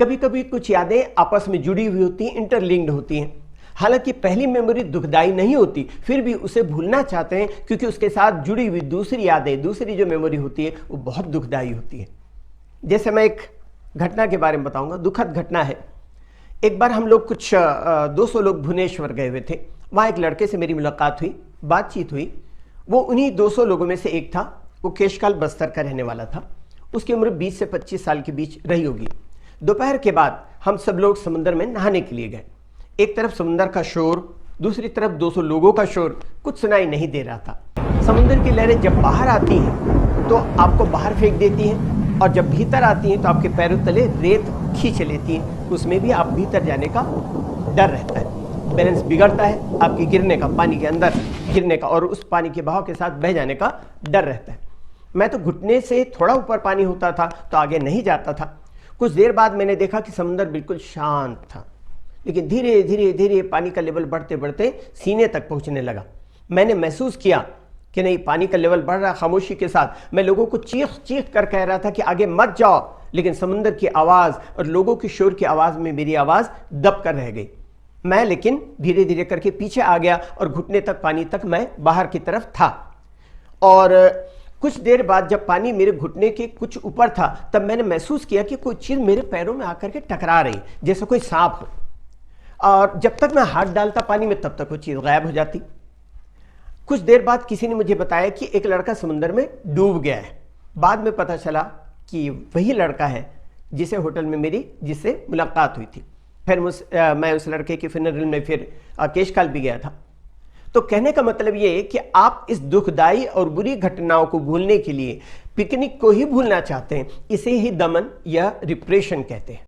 कभी कभी कुछ यादें आपस में जुड़ी हुई होती हैं, इंटरलिंक्ड होती हैं। हालांकि पहली मेमोरी दुखदाई नहीं होती, फिर भी उसे भूलना चाहते हैं क्योंकि उसके साथ जुड़ी हुई दूसरी यादें, दूसरी जो मेमोरी होती है वो बहुत दुखदाई होती है। जैसे मैं एक घटना के बारे में बताऊंगा, दुखद घटना है। एक बार हम लोग कुछ 200 लोग भुवनेश्वर गए हुए थे। वहाँ एक लड़के से मेरी मुलाकात हुई, बातचीत हुई। वो उन्हीं 200 लोगों में से एक था। वो केशकाल बस्तर का रहने वाला था। उसकी उम्र 20 से 25 साल के बीच रही होगी। दोपहर के बाद हम सब लोग समुद्र में नहाने के लिए गए। एक तरफ समुद्र का शोर, दूसरी तरफ 200 लोगों का शोर कुछ सुनाई नहीं दे रहा था। समुद्र की लहरें जब बाहर आती हैं तो आपको बाहर फेंक देती हैं, और जब भीतर आती हैं तो आपके पैरों तले रेत खींच लेती हैं। उसमें भी आप भीतर जाने का डर रहता है, बैलेंस बिगड़ता है, आपके गिरने का, पानी के अंदर गिरने का, और उस पानी के बहाव के साथ बह जाने का डर रहता है। मैं तो घुटने से थोड़ा ऊपर पानी होता था तो आगे नहीं जाता था। कुछ देर बाद मैंने देखा कि समुद्र बिल्कुल शांत था, लेकिन धीरे धीरे धीरे पानी का लेवल बढ़ते बढ़ते सीने तक पहुंचने लगा। मैंने महसूस किया कि नहीं, पानी का लेवल बढ़ रहा। खामोशी के साथ मैं लोगों को चीख चीख कर कह रहा था कि आगे मत जाओ, लेकिन समुद्र की आवाज़ और लोगों की शोर की आवाज़ में मेरी आवाज़ दब कर रह गई। मैं लेकिन धीरे धीरे करके पीछे आ गया और घुटने तक पानी तक मैं बाहर की तरफ था। और कुछ देर बाद जब पानी मेरे घुटने के कुछ ऊपर था, तब मैंने महसूस किया कि कोई चीज़ मेरे पैरों में आकर के टकरा रही, जैसे कोई सांप हो। और जब तक मैं हाथ डालता पानी में, तब तक वो चीज़ गायब हो जाती। कुछ देर बाद किसी ने मुझे बताया कि एक लड़का समुद्र में डूब गया है। बाद में पता चला कि वही लड़का है जिसे होटल में जिससे मुलाकात हुई थी। फिर मैं उस लड़के के फिनरल में फिर केशकाल भी गया था। तो कहने का मतलब ये है कि आप इस दुखदाई और बुरी घटनाओं को भूलने के लिए पिकनिक को ही भूलना चाहते हैं। इसे ही दमन या रिप्रेशन कहते हैं।